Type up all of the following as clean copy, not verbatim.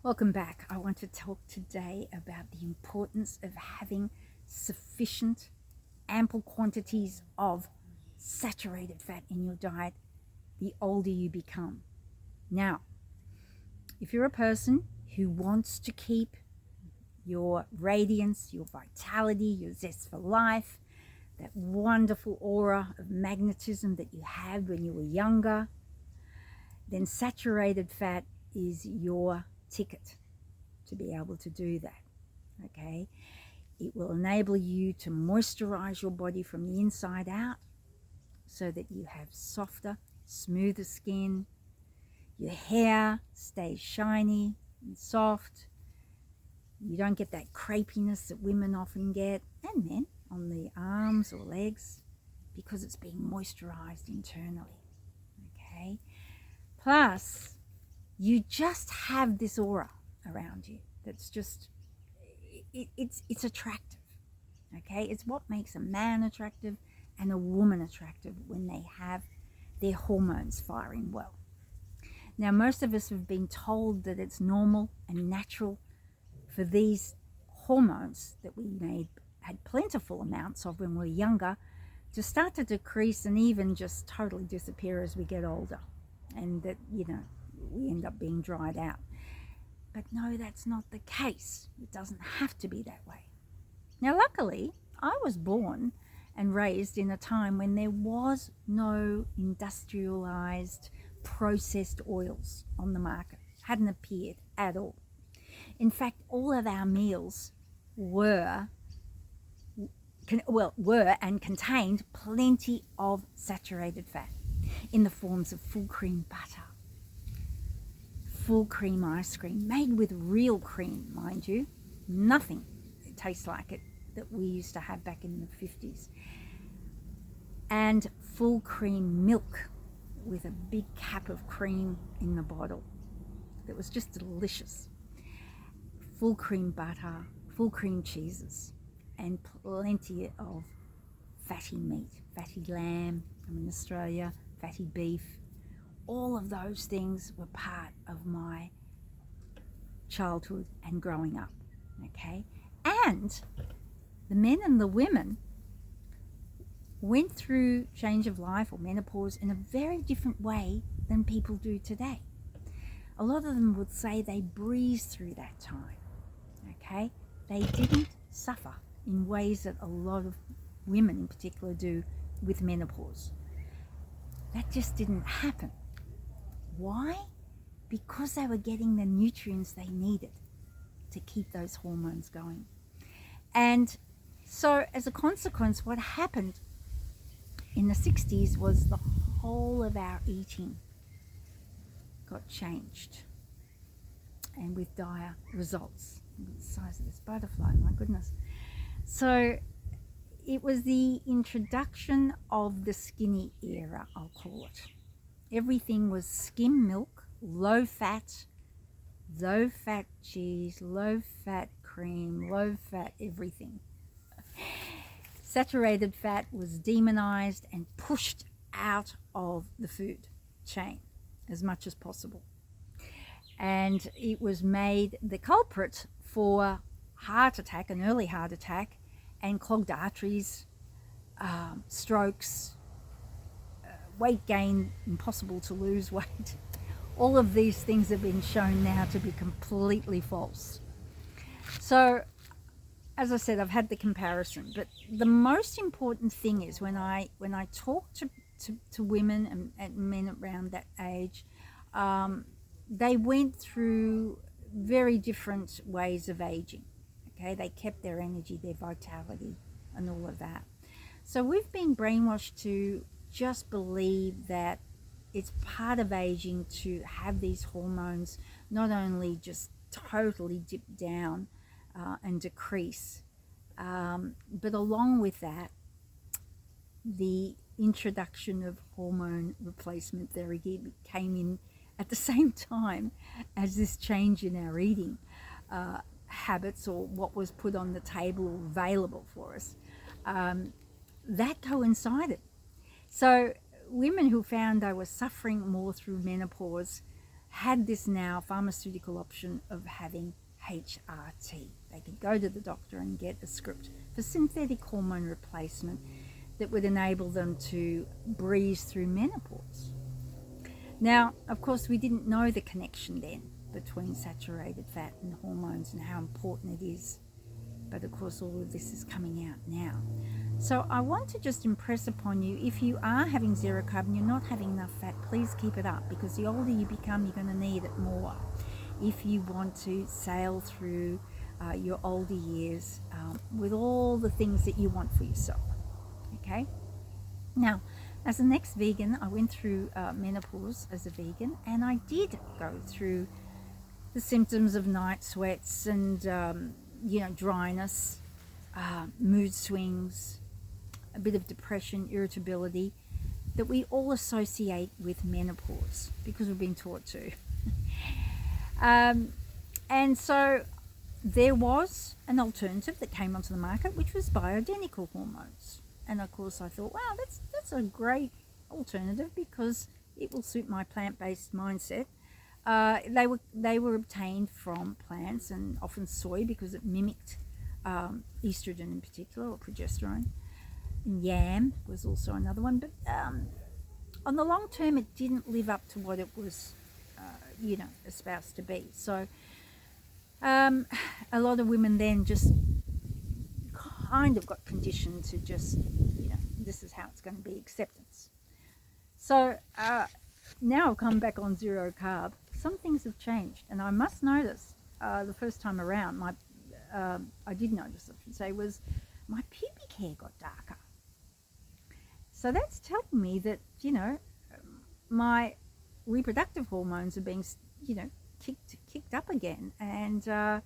Welcome back. I want to talk today about the importance of having sufficient, ample quantities of saturated fat in your diet the older you become. Now, if you're a person who wants to keep your radiance, your vitality, your zest for life, that wonderful aura of magnetism that you had when you were younger, then saturated fat is your ticket to be able to do that. Okay, it will enable you to moisturize your body from the inside out so that you have softer, smoother skin. Your hair stays shiny and soft. You don't get that crepiness that women often get, and men, on the arms or legs, because it's being moisturized internally. Okay, plus you just have this aura around you that's just it's attractive. Okay, it's what makes a man attractive and a woman attractive when they have their hormones firing well. Now, most of us have been told that it's normal and natural for these hormones that we had plentiful amounts of when we were younger to start to decrease and even just totally disappear as we get older, and that we end up being dried out. But no, that's not the case. It doesn't have to be that way. Now, luckily, I was born and raised in a time when there was no industrialized processed oils on the market. Hadn't appeared at all. In fact, all of our meals were and contained plenty of saturated fat in the forms of full cream butter, full cream ice cream, made with real cream, mind you. Nothing tastes like it that we used to have back in the 50s. And full cream milk with a big cap of cream in the bottle that was just delicious. Full cream butter, full cream cheeses, and plenty of fatty meat, fatty lamb, I'm in Australia, fatty beef. All of those things were part of my childhood and growing up, okay? And the men and the women went through change of life or menopause in a very different way than people do today. A lot of them would say they breezed through that time, okay? They didn't suffer in ways that a lot of women in particular do with menopause. That just didn't happen. Why? Because they were getting the nutrients they needed to keep those hormones going. And so as a consequence, what happened in the 60s was the whole of our eating got changed, and with dire results. Look at the size of this butterfly, my goodness. So it was the introduction of the skinny era, I'll call it. Everything was skim milk, low fat cheese, low fat cream, low fat everything. Saturated fat was demonized and pushed out of the food chain as much as possible. And it was made the culprit for heart attack, an early heart attack, and clogged arteries, strokes, weight gain, impossible to lose weight. All of these things have been shown now to be completely false. So, as I said, I've had the comparison, but the most important thing is when I talk to women and men around that age, they went through very different ways of aging. Okay, they kept their energy, their vitality, and all of that. So we've been brainwashed to just believe that it's part of aging to have these hormones not only just totally dip down and decrease, but along with that, the introduction of hormone replacement therapy came in at the same time as this change in our eating habits, or what was put on the table or available for us. That coincided. So women who found they were suffering more through menopause had this now pharmaceutical option of having HRT. They could go to the doctor and get a script for synthetic hormone replacement that would enable them to breeze through menopause. Now, of course, we didn't know the connection then between saturated fat and hormones and how important it is. But of course, all of this is coming out now. So I want to just impress upon you, if you are having zero carb and you're not having enough fat, please keep it up, because the older you become, you're going to need it more if you want to sail through your older years with all the things that you want for yourself. Okay? Now, as an ex-vegan, I went through menopause as a vegan, and I did go through the symptoms of night sweats and dryness, mood swings, a bit of depression, irritability that we all associate with menopause because we've been taught to. And so there was an alternative that came onto the market, which was bioidentical hormones. And of course I thought, wow, that's a great alternative because it will suit my plant-based mindset. They were obtained from plants, and often soy, because it mimicked estrogen in particular, or progesterone. And yam was also another one, but on the long term it didn't live up to what it was espoused to be. So a lot of women then just kind of got conditioned to just, this is how it's going to be, acceptance. So now I've come back on zero carb. Some things have changed, and I must notice the first time around, I did notice, I should say, was my pubic hair got darker. So that's telling me that, my reproductive hormones are being, kicked up again, and the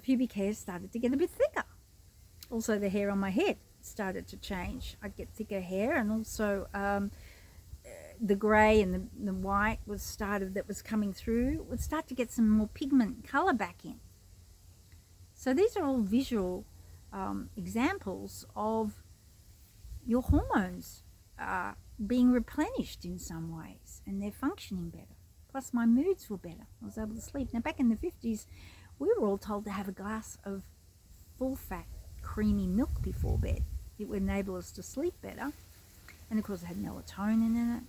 pubic hair started to get a bit thicker. Also, the hair on my head started to change. I'd get thicker hair, and also the grey and the white that was coming through would start to get some more pigment colour back in. So these are all visual examples of your hormones being replenished in some ways, and they're functioning better. Plus my moods were better. I was able to sleep. Now back in the 50s, we were all told to have a glass of full fat creamy milk before bed. It would enable us to sleep better, and of course it had melatonin in it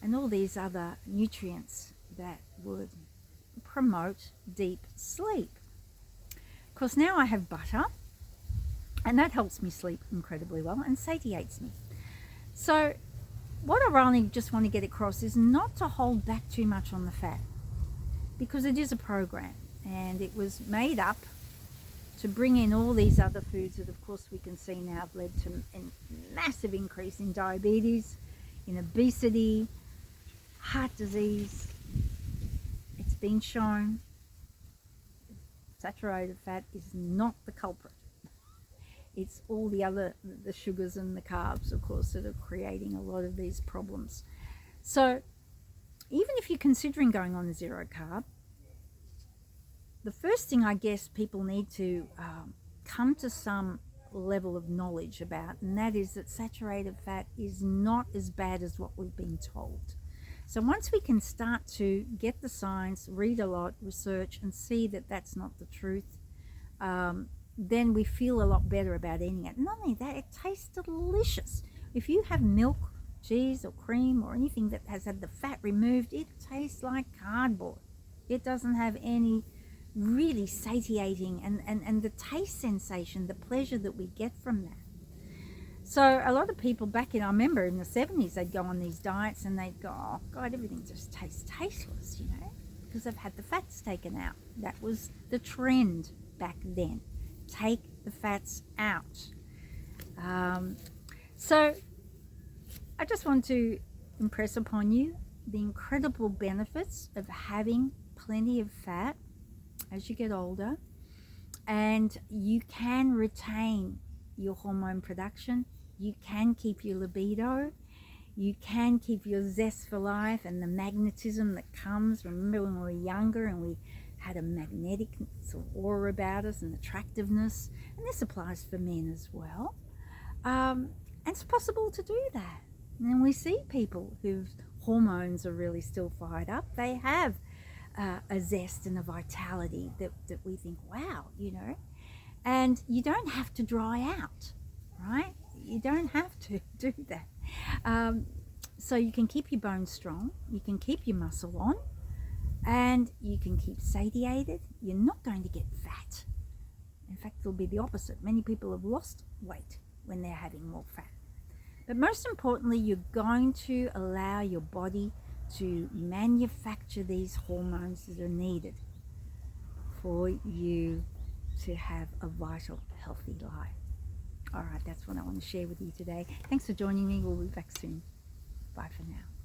and all these other nutrients that would promote deep sleep. Of course, now I have butter, and that helps me sleep incredibly well and satiates me. So what I really just want to get across is not to hold back too much on the fat, because it is a program, and it was made up to bring in all these other foods that of course we can see now have led to a massive increase in diabetes, in obesity, heart disease. It's been shown saturated fat is not the culprit. It's all the sugars and the carbs, of course, that are creating a lot of these problems. So even if you're considering going on a zero carb, the first thing I guess people need to come to some level of knowledge about, and that is that saturated fat is not as bad as what we've been told. So once we can start to get the science, read a lot, research, and see that that's not the truth, then we feel a lot better about eating it. Not only that, it tastes delicious. If you have milk, cheese, or cream, or anything that has had the fat removed, it tastes like cardboard. It doesn't have any really satiating and the taste sensation, the pleasure that we get from that. So a lot of people back in, I remember in the 70s, they'd go on these diets and they'd go, oh God, everything just tastes tasteless, because they've had the fats taken out. That was the trend back then. Take the fats out. So I just want to impress upon you the incredible benefits of having plenty of fat as you get older, and you can retain your hormone production, you can keep your libido, you can keep your zest for life and the magnetism that comes. Remember when we were younger and we had a magnetic sort of aura about us and attractiveness, and this applies for men as well. And it's possible to do that. And we see people who've hormones are really still fired up. They have a zest and a vitality that we think, wow, you know. And you don't have to dry out, right? You don't have to do that. So you can keep your bones strong, you can keep your muscle on, and you can keep satiated. You're not going to get fat. In fact, it'll be the opposite. Many people have lost weight when they're having more fat. But most importantly, you're going to allow your body to manufacture these hormones that are needed for you to have a vital, healthy life. All right, that's what I want to share with you today. Thanks for joining me. We'll be back soon. Bye for now.